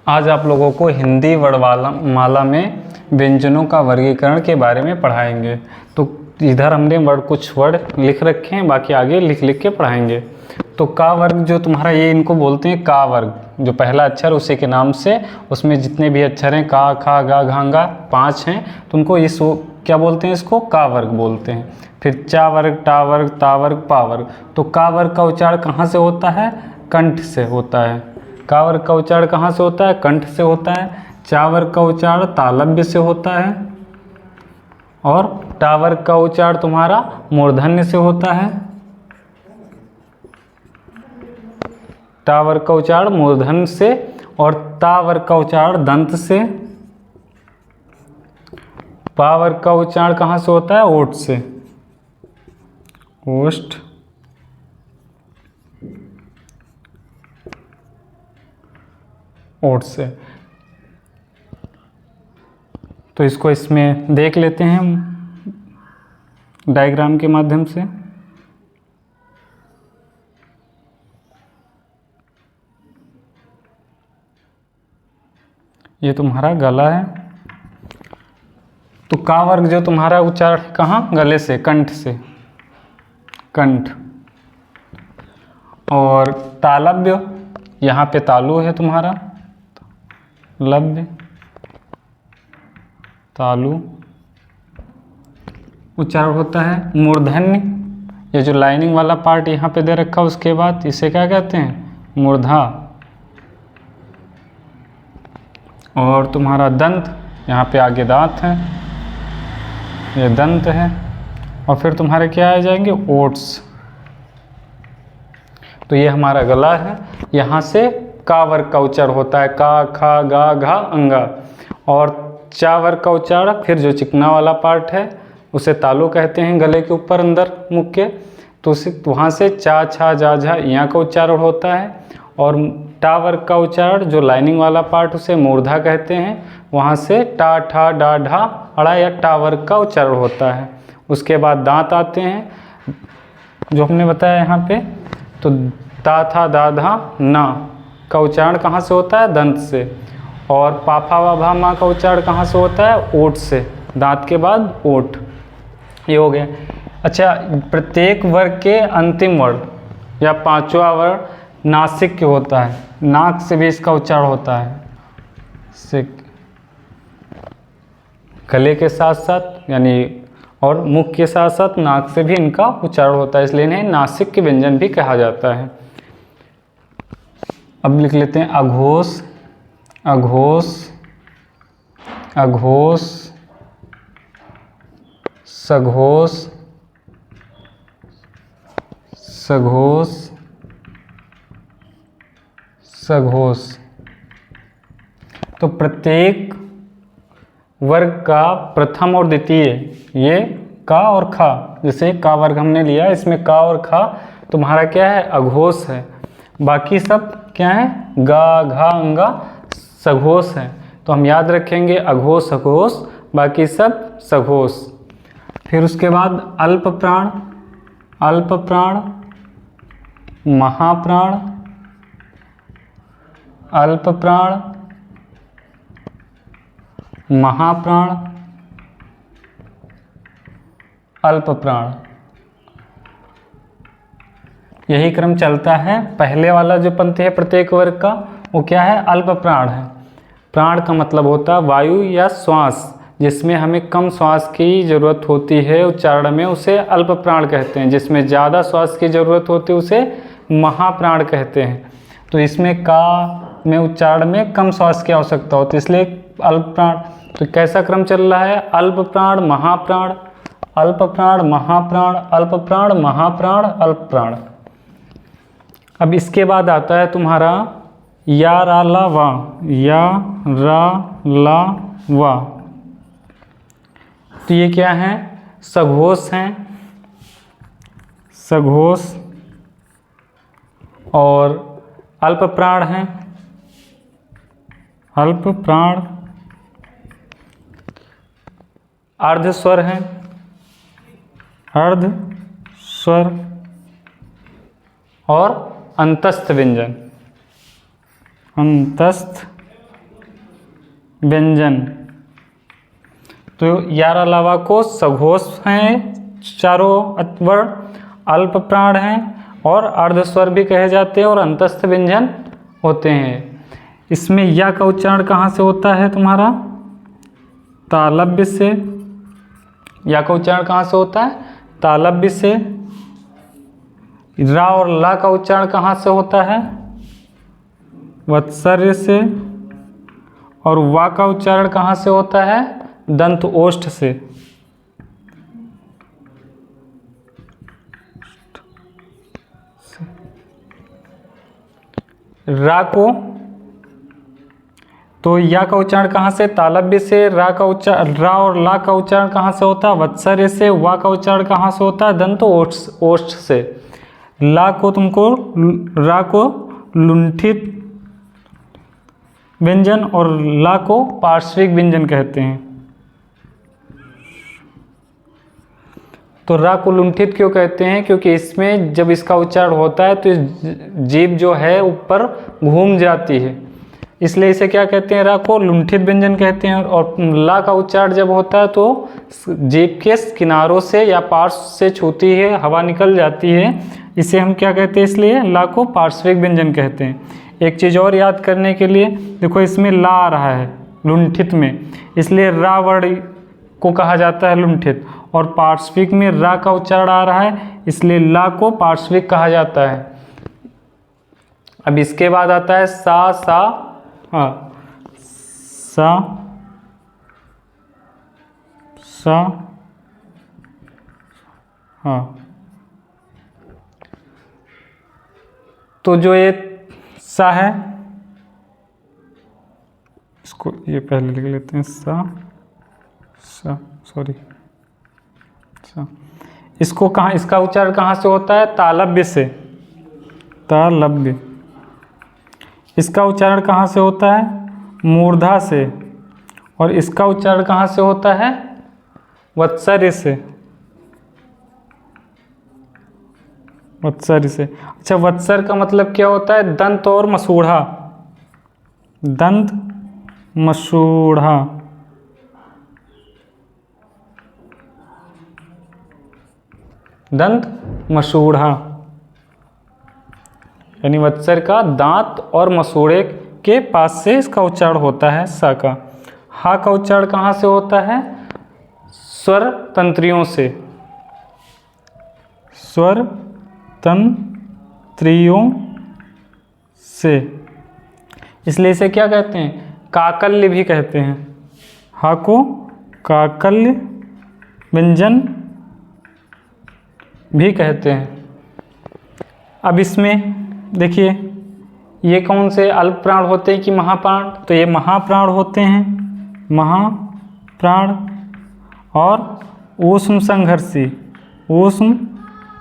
आज आप लोगों को हिंदी वर्णमाला माला में व्यंजनों का वर्गीकरण के बारे में पढ़ाएंगे। तो इधर हमने कुछ वर्ड लिख रखे हैं, बाकी आगे लिख लिख के पढ़ाएंगे। तो का वर्ग जो तुम्हारा ये इनको बोलते हैं का वर्ग, जो पहला अक्षर उसी के नाम से, उसमें जितने भी अक्षर हैं का खा गा घांगा 5 हैं, तो उनको इस क्या बोलते हैं, इसको का वर्ग बोलते हैं। फिर चा वर्ग, टा वर्ग, ता वर्ग, पा वर्ग। तो का वर्ग का उच्चारण कहाँ से होता है? कंठ से होता है। का वर्ग का उच्चारण कहाँ से होता है? कंठ से होता है। चा वर्ग का उच्चारण तालव्य से होता है और टा वर्ग का उच्चारण तुम्हारा मूर्धन्य से होता है। टा वर्ग का उच्चारण मूर्धन्य से और ता वर्ग का उच्चारण दंत से। पा वर्ग का उच्चारण कहाँ से होता है? ओठ से, ओष्ठ। ओठ से। तो इसको इसमें देख लेते हैं हम डायग्राम के माध्यम से। ये तुम्हारा गला है। तो का वर्ग जो तुम्हारा उच्चारण कहाँ? गले से, कंठ से, कंठ। और तालव्य, यहाँ पे तालु है तुम्हारा, लव्य, तालु उच्चारण होता है। मूर्धन्य, ये जो लाइनिंग वाला पार्ट यहाँ पे दे रखा, उसके बाद इसे क्या कहते हैं? मूर्धा। और तुम्हारा दंत, यहाँ पे आगे दांत है, ये दंत है। और फिर तुम्हारे क्या आ जाएंगे? ओट्स। तो ये हमारा गला है। यहाँ से का वर्ग का उच्चारण होता है, का खा गा घा अंगा। और चा वर्ग का उच्चारण, फिर जो चिकना वाला पार्ट है उसे तालु कहते हैं, गले के ऊपर अंदर मुख के। तो उसे वहाँ से चा छा जा झा यहाँ का उच्चारण होता है। और टा वर्ग का उच्चारण, जो लाइनिंग वाला पार्ट, उसे मूर्धा कहते हैं। वहाँ से टा ठा डा ढा अड़ा या टा वर्ग का उच्चारण होता है। उसके बाद दांत आते हैं, जो हमने बताया यहाँ पे। तो ता था दा धा ना का उच्चारण कहाँ से होता है? दंत से। और पाफा वा भा मा का उच्चारण कहाँ से होता है? ओठ से। दांत के बाद ओठ। ये हो गया। अच्छा, प्रत्येक वर्ग के अंतिम वर्ण या पांचवा वर्ण नासिक के होता है। नाक से भी इसका उच्चारण होता है। सिक, गले के साथ साथ यानी और मुख के साथ साथ नाक से भी इनका उच्चारण होता है, इसलिए इन्हें नासिक के व्यंजन भी कहा जाता है। अब लिख लेते हैं अघोष, अघोष, अघोष, सघोष, सघोष, सघोष। तो प्रत्येक वर्ग का प्रथम और द्वितीय, ये का और खा, जैसे का वर्ग हमने लिया, इसमें का और खा तुम्हारा क्या है? अघोष है। बाकी सब क्या है? गा घा अंगा सघोष है। तो हम याद रखेंगे अघोष सघोष, बाकी सब सघोष। फिर उसके बाद अल्प प्राण, अल्प प्राण, महाप्राण, अल्प प्राण, महाप्राण, अल्प प्राण। यही क्रम चलता है। पहले वाला जो पंक्ति है प्रत्येक वर्ग का, वो क्या है? अल्प प्राण है। प्राण का मतलब होता है वायु या श्वास, जिसमें हमें कम श्वास की ज़रूरत होती है उच्चारण में, उसे अल्प प्राण कहते हैं। जिसमें ज़्यादा श्वास की ज़रूरत होती है उसे महाप्राण कहते हैं। तो इसमें का में उच्चारण में कम श्वास की आवश्यकता होती है, इसलिए अल्प प्राण। तो कैसा क्रम चल रहा है? अल्प प्राण, महाप्राण, अल्प प्राण, महाप्राण, अल्प प्राण, महाप्राण, अल्प प्राण। अब इसके बाद आता है तुम्हारा या रा ला वा, या रा ला वा। तो ये क्या है? सघोष हैं, सघोष। और अल्प प्राण हैं, अल्प प्राण। अर्ध स्वर हैं, अर्ध स्वर। और अंतस्थ व्यंजन, अंतस्थ व्यंजन। तो यार अलावा को सघोष हैं, चारों वर्ण अल्प प्राण हैं और अर्धस्वर भी कहे जाते हैं और अंतस्थ व्यंजन होते हैं। इसमें या का उच्चारण कहाँ से होता है तुम्हारा? तालव्य से। या का उच्चारण कहाँ से होता है? तालव्य से। रा और ला का उच्चारण कहाँ से होता है? वत्सर्य से। और वा का उच्चारण कहाँ से होता है? दंत ओष्ठ से। रा को, तो या का उच्चारण कहाँ से? तालव्य से। रा का उच्चारण, रा और ला का उच्चारण कहाँ से होता है? वत्सर्य से। वा का उच्चारण कहाँ से होता है? दंत ओष्ठ से। ला को तुमको, रा को लुंठित व्यंजन और ला को पार्श्विक व्यंजन कहते हैं। तो रा को लुंठित क्यों कहते हैं? क्योंकि इसमें जब इसका उच्चारण होता है तो जीभ जो है ऊपर घूम जाती है, इसलिए इसे क्या कहते हैं? रा को लुंठित व्यंजन कहते हैं। और ला का उच्चारण जब होता है तो जीभ के किनारों से या पार्श्व से छूती है, हवा निकल जाती है, इसे हम क्या कहते हैं? इसलिए ला को पार्श्विक व्यंजन कहते हैं। एक चीज़ और याद करने के लिए, देखो इसमें ला आ रहा है लुंठित में, इसलिए रा वर्ण को कहा जाता है लुंठित। और पार्श्विक में रा का उच्चारण आ रहा है, इसलिए ला को पार्श्विक कहा जाता है। अब इसके बाद आता है सा, सा, सा, सा, हाँ। तो जो ये सा है, इसको ये पहले लिख लेते हैं, सा, सॉरी, सा। इसको कहाँ, इसका उच्चारण कहाँ से होता है? तालव्य से। तालव्य। इसका उच्चारण कहाँ से होता है? मूर्धा से। और इसका उच्चारण कहाँ से होता है? वत्सर्य से। वत्सर्य से। अच्छा, वत्सर का मतलब क्या होता है? दंत और मसूढ़ा। दंत मसूढ़ा। दंत मसूढ़ा, यानी वत्सर का दांत और मसूड़े के पास से इसका उच्चारण होता है सा का। हा का उच्चारण कहाँ से होता है? स्वर तंत्रियों से। स्वर तंत्रियों से, इसलिए इसे क्या कहते हैं? काकल्य भी कहते हैं। हा को काकल्य व्यंजन भी कहते हैं। अब इसमें देखिए, ये कौन से अल्प प्राण होते हैं कि महाप्राण? तो ये महाप्राण होते हैं, महाप्राण। और ऊष्म संघर्षी, ऊष्म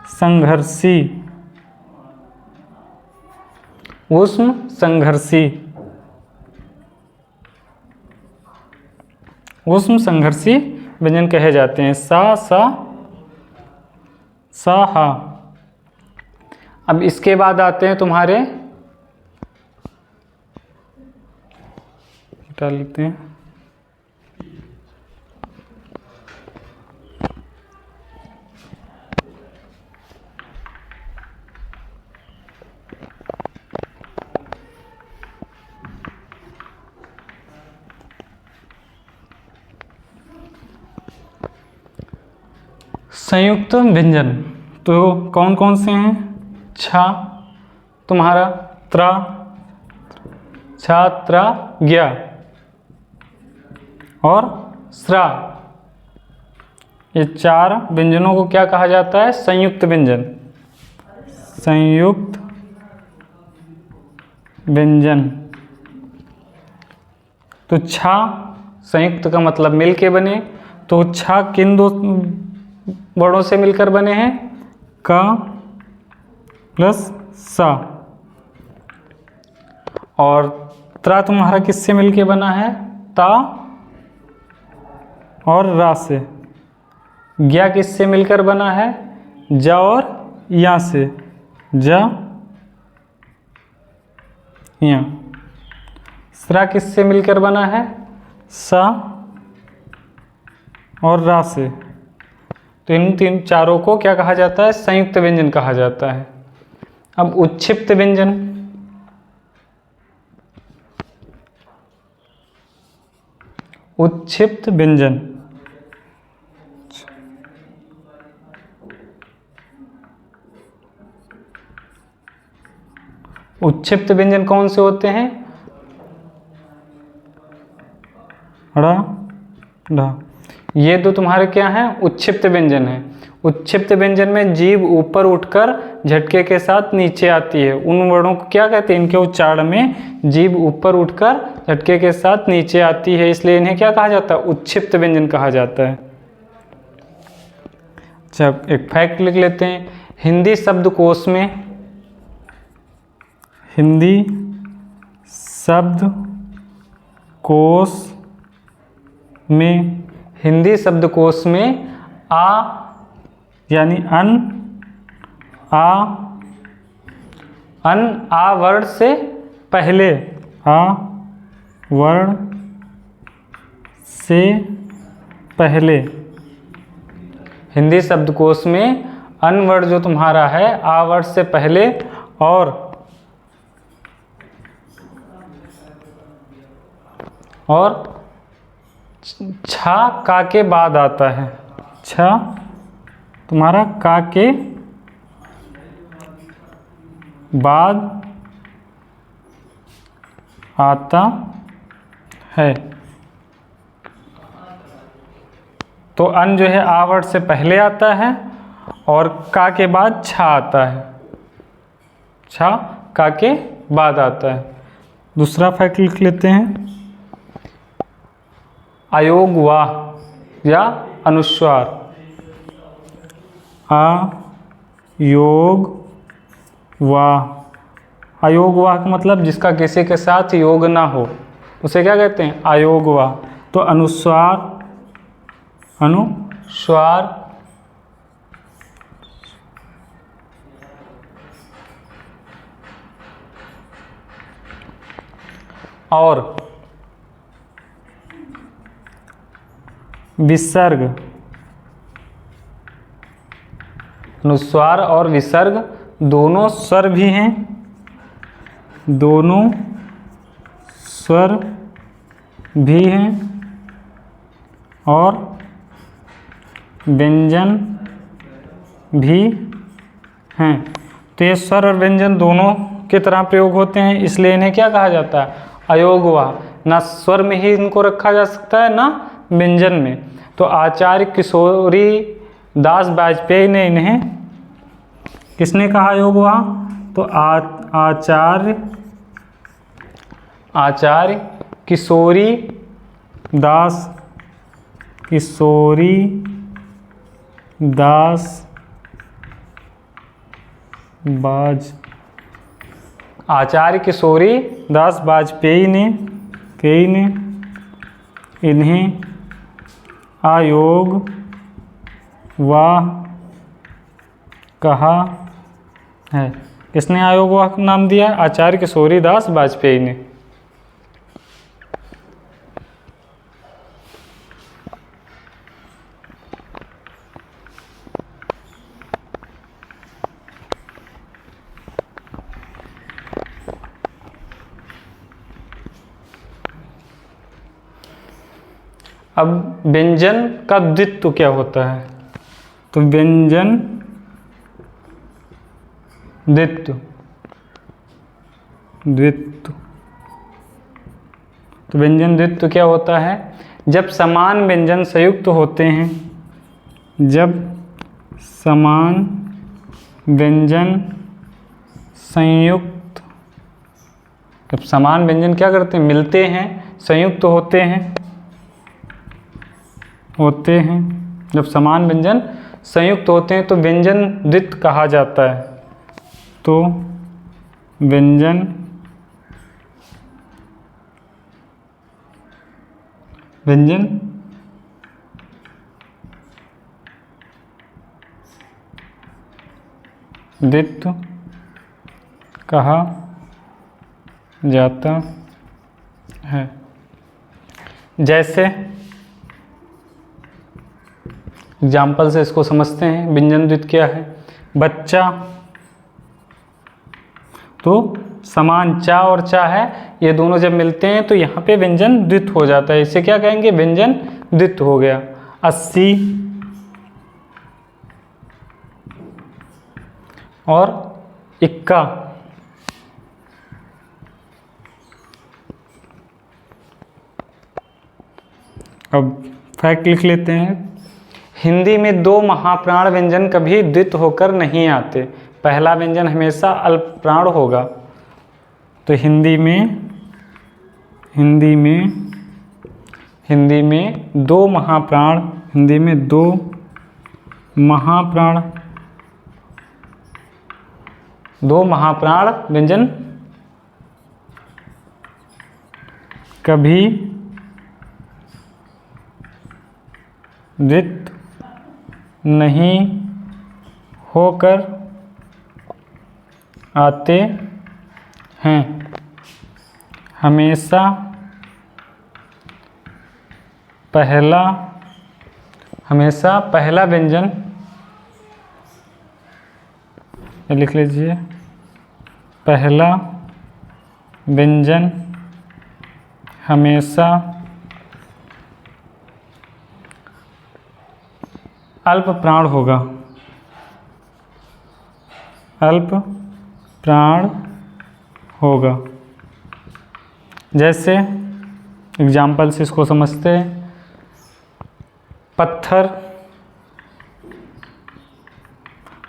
संघर्षी, ऊष्म संघर्षी, ऊष्म संघर्षी व्यंजन कहे जाते हैं। सा, सा, सा, हा। अब इसके बाद आते हैं तुम्हारे, हटा लेते हैं, संयुक्त व्यंजन। तो कौन कौन से हैं? छा तुम्हारा, त्रा, छा, त्रा, ज्ञा और स्रा। ये चार व्यंजनों को क्या कहा जाता है? संयुक्त व्यंजन। संयुक्त व्यंजन। तो छा संयुक्त का मतलब मिल के बने, तो छा किन दो वर्णों से मिलकर बने हैं? का प्लस सा। और त्रा तुम्हारा किससे मिलके बना है? ता और रा से। ज्ञा किससे मिलकर बना है? जा और या से। जा, या। स्रा किससे मिलकर बना है? सा और रा से। तो इन तीन चारों को क्या कहा जाता है? संयुक्त व्यंजन कहा जाता है। अब उच्छिप्त व्यंजन, उच्छिप्त व्यंजन, उच्छिप्त व्यंजन कौन से होते हैं? ड़ा ढा, ये दो तुम्हारे क्या हैं? उच्छिप्त व्यंजन है। उच्छिप्त व्यंजन में जीभ ऊपर उठकर झटके के साथ नीचे आती है। उन वर्णों को क्या कहते हैं? इनके उच्चारण में जीभ ऊपर उठकर झटके के साथ नीचे आती है, इसलिए इन्हें क्या कहा जाता है? उच्छिप्त व्यंजन कहा जाता है। अच्छा, एक फैक्ट लिख लेते हैं। हिंदी शब्दकोश में, हिंदी शब्दकोश में, हिंदी शब्दकोश में आ यानी अन, आ वर्ण से पहले, आ वर्ण से पहले, हिंदी शब्दकोश में अन वर्ण जो तुम्हारा है आ वर्ण से पहले और छा का के बाद आता है। छा तुम्हारा का के बाद आता है। तो अन जो है आ वर्ण से पहले आता है और का के बाद छा आता है। छा का के बाद आता है। दूसरा फैक्ट लिख लेते हैं। अयोग वाह या अनुस्वार, अयोग वाह। अयोग वाह का मतलब जिसका किसी के साथ योग ना हो उसे क्या कहते हैं? अयोग वाह। तो अनुस्वार, अनुस्वार और विसर्ग, अनुस्वार और विसर्ग दोनों स्वर भी हैं, दोनों स्वर भी हैं और व्यंजन भी हैं। तो ये स्वर और व्यंजन दोनों की तरह प्रयोग होते हैं, इसलिए इन्हें क्या कहा जाता है? अयोगवाह। ना स्वर में ही इनको रखा जा सकता है ना व्यंजन में। तो आचार्य किशोरी दास वाजपेयी ने इन्हें किसने कहा अयोगवाह? तो आचार्य किशोरी दास आचार्य किशोरी दास वाजपेयी ने इन्हें अयोगवाह कहा है। किसने अयोगवाह का नाम दिया? आचार्य किशोरी दास वाजपेयी ने। अब व्यंजन का द्वित्व क्या होता है? तो व्यंजन द्वित्व, तो व्यंजन द्वित्व क्या होता है? जब समान व्यंजन संयुक्त होते हैं, जब समान व्यंजन संयुक्त, जब समान व्यंजन क्या करते हैं? मिलते हैं, संयुक्त होते हैं, जब समान व्यंजन संयुक्त होते हैं तो व्यंजन द्वित्व कहा जाता है। तो व्यंजन द्वित्व कहा जाता है। जैसे एग्जाम्पल से इसको समझते हैं, व्यंजन द्वित क्या है। बच्चा, तो समान चा और चा है, ये दोनों जब मिलते हैं तो यहाँ पे व्यंजन द्वित हो जाता है, इसे क्या कहेंगे, व्यंजन द्वित हो गया। 80 और इक्का, अब फैक्ट लिख लेते हैं। हिंदी में दो महाप्राण व्यंजन कभी द्वित होकर नहीं आते। पहला व्यंजन हमेशा अल्प प्राण होगा। तो हिंदी में दो महाप्राण, हिंदी में दो महाप्राण व्यंजन कभी द्वित नहीं होकर आते हैं। हमेशा पहला व्यंजन, लिख लीजिए, पहला व्यंजन हमेशा अल्प प्राण होगा। अल्प प्राण होगा। जैसे एग्जाम्पल से इसको समझते हैं। पत्थर,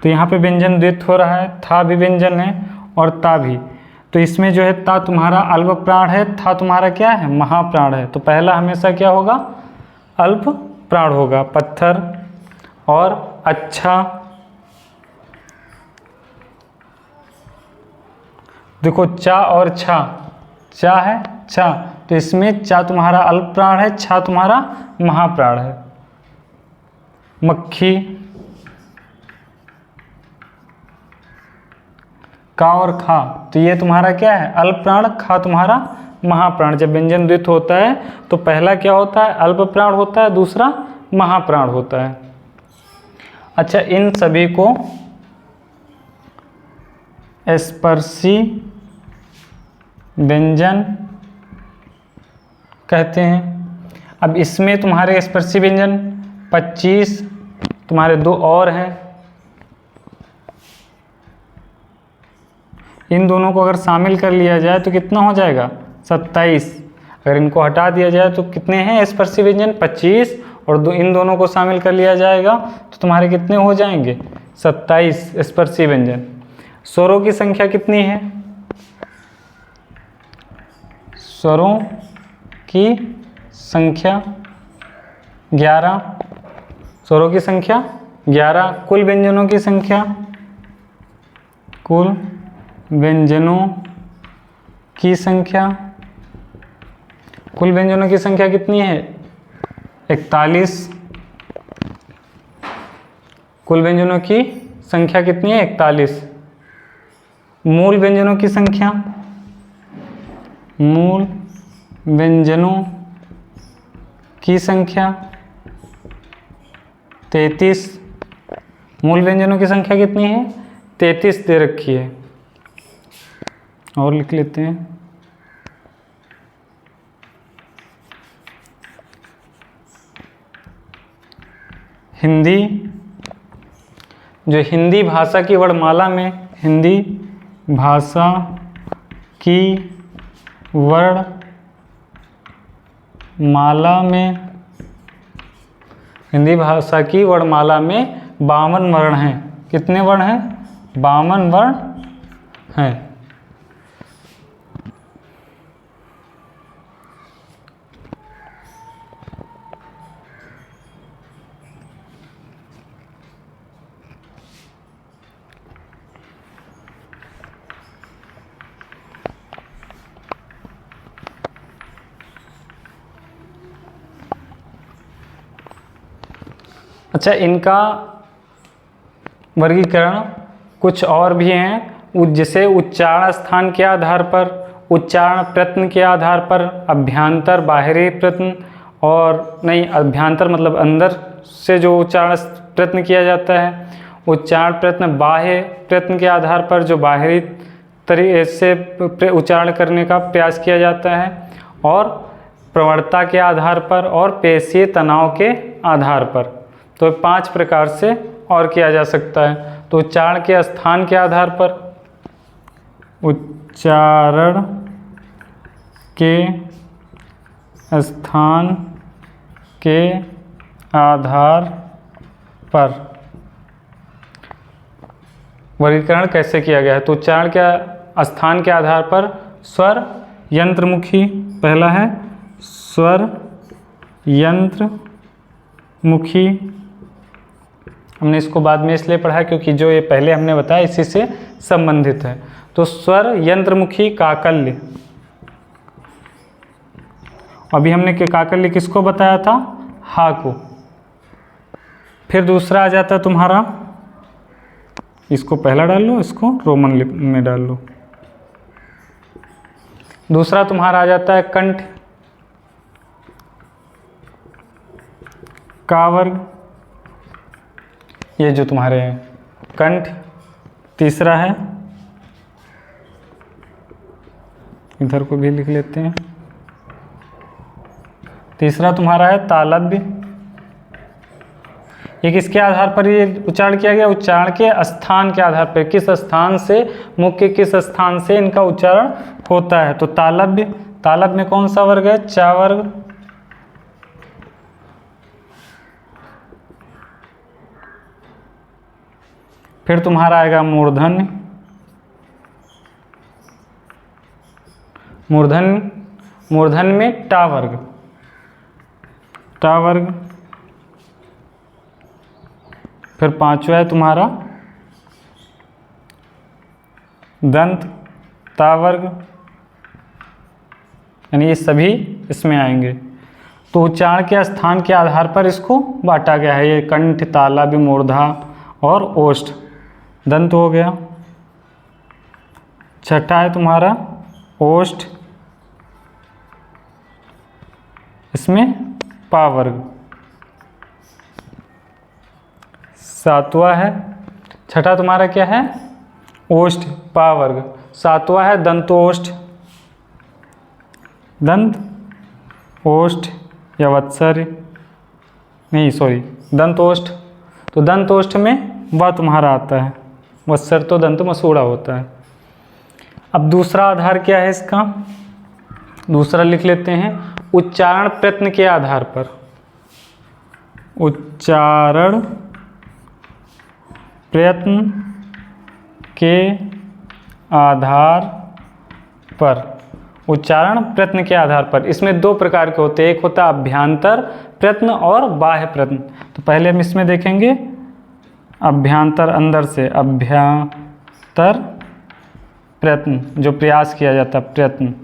तो यहाँ पे व्यंजन द्वित हो रहा है, था भी व्यंजन है और ता भी। तो इसमें जो है ता तुम्हारा अल्प प्राण है, था तुम्हारा क्या है, महाप्राण है। तो पहला हमेशा क्या होगा, अल्प प्राण होगा। पत्थर और अच्छा, देखो चा और छा, चा है चा, तो इसमें चा तुम्हारा अल्प प्राण है, छा तुम्हारा महाप्राण है। मक्खी, का और खा, तो ये तुम्हारा क्या है, अल्प प्राण, खा तुम्हारा महाप्राण। जब व्यंजन द्वित होता है तो पहला क्या होता है, अल्प प्राण होता है, दूसरा महाप्राण होता है। अच्छा, इन सभी को स्पर्शी व्यंजन कहते हैं। अब इसमें तुम्हारे स्पर्शी व्यंजन 25, तुम्हारे दो और हैं। इन दोनों को अगर शामिल कर लिया जाए तो कितना हो जाएगा, 27। अगर इनको हटा दिया जाए तो कितने हैं स्पर्शी व्यंजन, 25, और इन दोनों को शामिल कर लिया जाएगा तो तुम्हारे कितने हो जाएंगे, 27 स्पर्शी व्यंजन। स्वरों की संख्या कितनी है, स्वरों की संख्या 11, स्वरों की संख्या 11। कुल व्यंजनों की संख्या, कुल व्यंजनों की संख्या, कुल व्यंजनों की संख्या कितनी है, 41। कुल व्यंजनों की संख्या कितनी है, 41। मूल व्यंजनों की संख्या, मूल व्यंजनों की संख्या 33। मूल व्यंजनों की संख्या कितनी है, 33 दे रखी है। और लिख लेते हैं। हिंदी, जो हिंदी भाषा की वर्णमाला में, हिंदी भाषा की वर्णमाला में, हिंदी भाषा की वर्णमाला में 52 वर्ण हैं। कितने वर्ण हैं, 52 वर्ण हैं। अच्छा, इनका वर्गीकरण कुछ और भी हैं, जैसे उच्चारण स्थान के आधार पर, उच्चारण प्रयत्न के आधार पर, अभ्यंतर बाहरी प्रयत्न और नहीं, अभ्यंतर मतलब अंदर से जो उच्चारण प्रयत्न किया जाता है, उच्चारण प्रयत्न बाह्य प्रयत्न के आधार पर जो बाहरी तरीके से उच्चारण करने का प्रयास किया जाता है, और प्रवणता के आधार पर और पेशीय तनाव के आधार पर। तो 5 प्रकार से और किया जा सकता है। तो उच्चारण के स्थान के आधार पर, उच्चारण के स्थान के आधार पर वर्गीकरण कैसे किया गया है। तो उच्चारण के स्थान के आधार पर स्वर यंत्रमुखी, पहला है स्वर यंत्रमुखी। हमने इसको बाद में इसलिए पढ़ा क्योंकि जो ये पहले हमने बताया इसी से संबंधित है। तो स्वर यंत्रमुखी काकल्य, अभी हमने काकल्य किसको बताया था, हा को। फिर दूसरा आ जाता है तुम्हारा, इसको पहला डाल लो, इसको रोमन में डाल लो। दूसरा तुम्हारा आ जाता है कंठ का वर्ग, ये जो तुम्हारे कंठ। तीसरा है, इधर को भी लिख लेते हैं, तीसरा तुम्हारा है तालव्य। ये किसके आधार पर ये उच्चारण किया गया, उच्चारण के स्थान के आधार पर, किस स्थान से, मुख के किस स्थान से इनका उच्चारण होता है। तो तालव्य, तालव्य में कौन सा वर्ग है, चा वर्ग। फिर तुम्हारा आएगा मूर्धन्य, मूर्धन्य में टा वर्ग, टा वर्ग। फिर पांचवा है तुम्हारा दंत ता वर्ग, यानी ये सभी इसमें आएंगे। तो उच्चारण के स्थान के आधार पर इसको बांटा गया है, ये कंठ, तालव्य, मूर्धा और ओष्ठ। दंत हो गया। छठा है तुम्हारा ओष्ठ, इसमें पा वर्ग। सातवां है, छठा तुम्हारा क्या है, ओष्ठ पा वर्ग। सातवां है दंतोष्ठ, दंत ओष्ठ या वत्सर्य, नहीं सॉरी दंतोष्ठ। तो दंतोष्ठ में वह तुम्हारा आता है, वत्सर तो दंत मसूड़ा होता है। अब दूसरा आधार क्या है इसका, दूसरा लिख लेते हैं उच्चारण प्रयत्न के आधार पर, उच्चारण प्रयत्न के आधार पर, उच्चारण प्रयत्न के आधार पर। इसमें 2 प्रकार के होते हैं, एक होता है अभ्यंतर प्रयत्न और बाह्य प्रयत्न। तो पहले हम इसमें देखेंगे अभ्यंतर, अंदर से अभ्यंतर प्रयत्न, जो प्रयास किया जाता है, प्रयत्न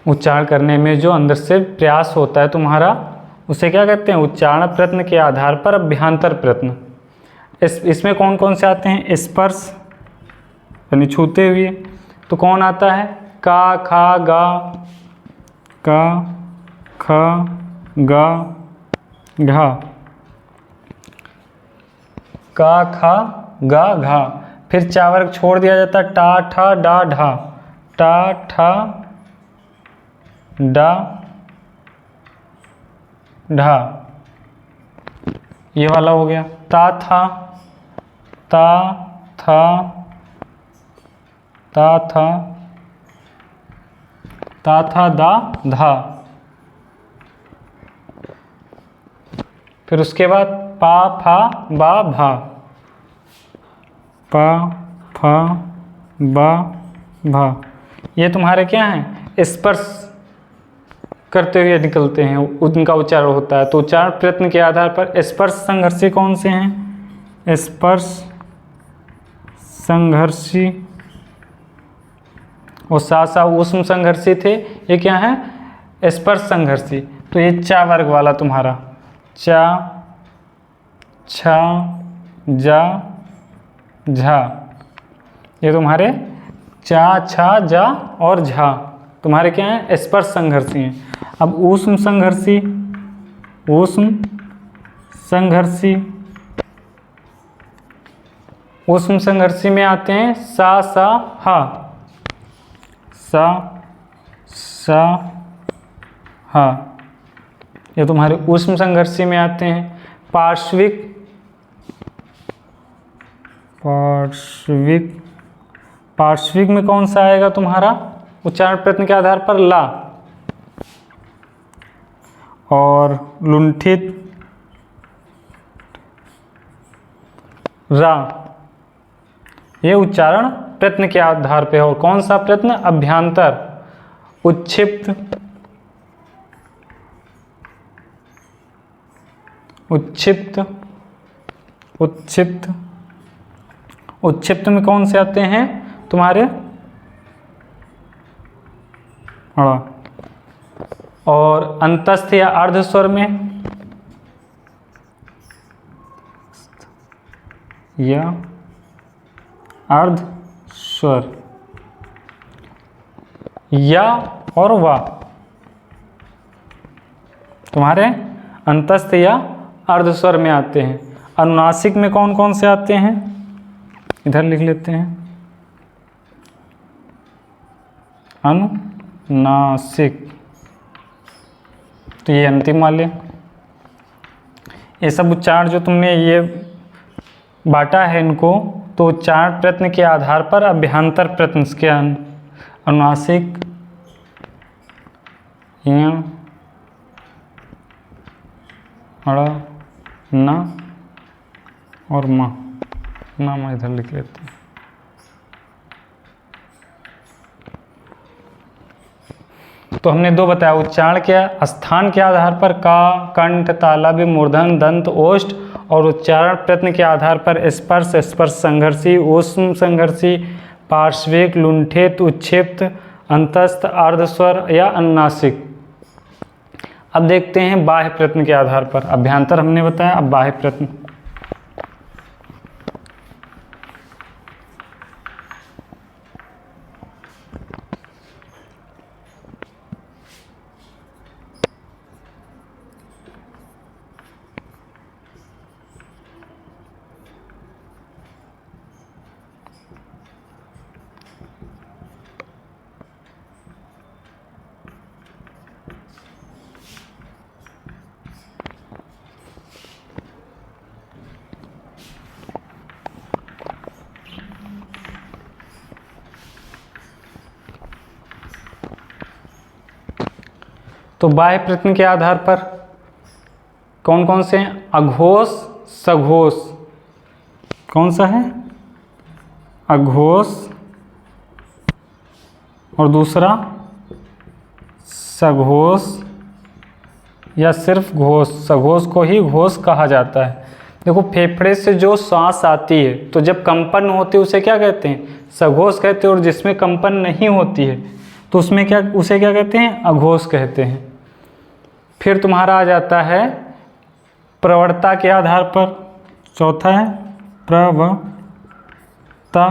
उच्चारण करने में जो अंदर से प्रयास होता है तुम्हारा, उसे क्या कहते हैं, उच्चारण प्रयत्न के आधार पर अभ्यंतर प्रयत्न। इसमें कौन कौन से आते हैं, स्पर्श यानी छूते हुए। तो कौन आता है, का, खा, गा, का, ख, गा, घा, का, खा, गा, घा। फिर चा वर्ग छोड़ दिया जाता है, टा, ठा, डा, ढा, टा, ठा, डा, ढा, ये वाला हो गया। ता, था, ता, था, ता, था, ता, था, दा, धा। फिर उसके बाद पा, फा, बा, भा, पा, फा, बा, भा। ये तुम्हारे क्या हैं, स्पर्श करते हुए निकलते हैं, उनका उच्चारण होता है। तो उच्चारण प्रयत्न के आधार पर स्पर्श संघर्षी कौन से हैं, स्पर्श संघर्षी और साथ साथ ऊष्म संघर्षी थे, ये क्या है, स्पर्श संघर्षी। तो ये चा वर्ग वाला तुम्हारा, चा, छा, जा, झा, ये तुम्हारे चा, छा, जा और झा तुम्हारे क्या हैं, स्पर्श संघर्षी हैं। अब ऊष्म संघर्षी, ऊष्म संघर्षी, ऊष्म संघर्षी में आते हैं सा सा हा, सा सा हा, ये तुम्हारे ऊष्म संघर्षी में आते हैं। पार्श्विक, पार्श्विक, पार्श्विक में कौन सा आएगा तुम्हारा उच्चारण प्रयत्न के आधार पर ला, और लुंठित रा, ये उच्चारण प्रयत्न के आधार पे है। और कौन सा प्रयत्न? अभ्यांतर। उच्छिप्त, उच्छिप्त, उच्छिप्त, उच्छिप्त में कौन से आते हैं तुम्हारे हाँ। और अंतस्थ या अर्ध स्वर में या अर्ध स्वर, या और वा तुम्हारे अंतस्थ या अर्ध स्वर में आते हैं। अनुनासिक में कौन कौन से आते हैं? इधर लिख लेते हैं, अनुनासिक, तो ये अंतिम वाले। ये सब उच्चारण जो तुमने ये बांटा है इनको, तो उच्चारण प्रयत्न के आधार पर अभ्यांतर प्रयत्न के अनुनासिक, अड़ा, ना और मा, ना मैं इधर लिख लेते हैं। तो हमने दो बताया, उच्चारण के स्थान के आधार पर का, कंठ, तालव्य, मूर्धन, दंत, ओष्ठ, और उच्चारण प्रयत्न के आधार पर स्पर्श, स्पर्श संघर्षी, ऊष्म संघर्षी, पार्श्विक, लुंठित, उच्छिप्त, अंतस्थ, अर्धस्वर या अनुनासिक। अब देखते हैं बाह्य प्रयत्न के आधार पर। अभ्यांतर हमने बताया, अब बाह्य प्रयत्न। तो बाह्य प्रयत्न के आधार पर कौन कौन से हैं? अघोष, सघोष, कौन सा है? अघोष, और दूसरा सघोष या सिर्फ घोष। सघोष को ही घोष कहा जाता है। देखो, फेफड़े से जो सांस आती है, तो जब कंपन होती है उसे क्या कहते हैं? सघोष कहते हैं। और जिसमें कंपन नहीं होती है तो उसमें क्या, उसे क्या कहते हैं? अघोष कहते हैं। फिर तुम्हारा आ जाता है प्रवणता के आधार पर। चौथा है प्रवणता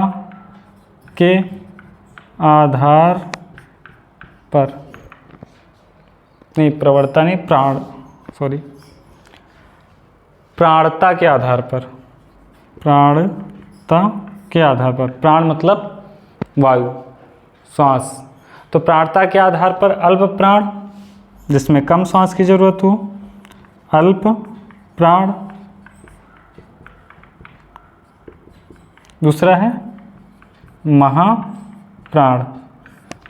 के आधार पर, नहीं प्रवणता नहीं, प्राणता के आधार पर। प्राणता के आधार पर, प्राण मतलब वायु, श्वास। तो प्राणता के आधार पर अल्प प्राण, जिसमें कम श्वास की जरूरत हो, अल्प प्राण। दूसरा है महाप्राण,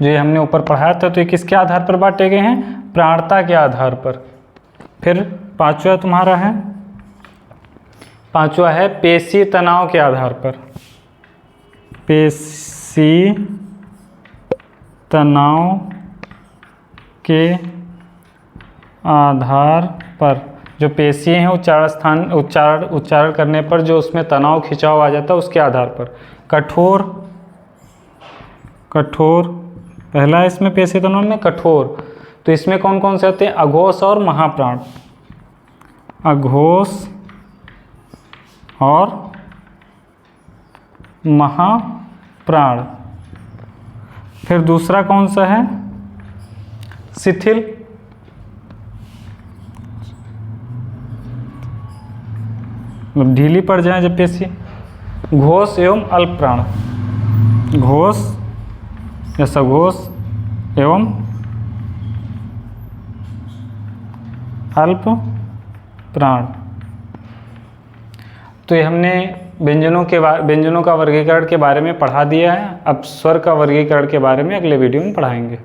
जो ये हमने ऊपर पढ़ाया था। तो ये किसके आधार पर बांटे गए हैं? प्राणता के आधार पर। फिर पांचवा तुम्हारा है, पांचवा है पेशी तनाव के आधार पर। पेशी तनाव के आधार पर, जो पेशी हैं उच्चारण करने पर जो उसमें तनाव खिंचाव आ जाता है, उसके आधार पर। कठोर, कठोर पहला है इसमें पेशी तनाव में, कठोर। तो इसमें कौन कौन से आते हैं? अघोष और महाप्राण। अघोष और महाप्राण। फिर दूसरा कौन सा है? शिथिल, मतलब ढीली पड़ जाए जब पेशी। घोष एवं अल्प प्राण, घोष या सघोष एवं अल्प प्राण। तो ये हमने व्यंजनों का वर्गीकरण के बारे में पढ़ा दिया है। अब स्वर का वर्गीकरण के बारे में अगले वीडियो में पढ़ाएंगे।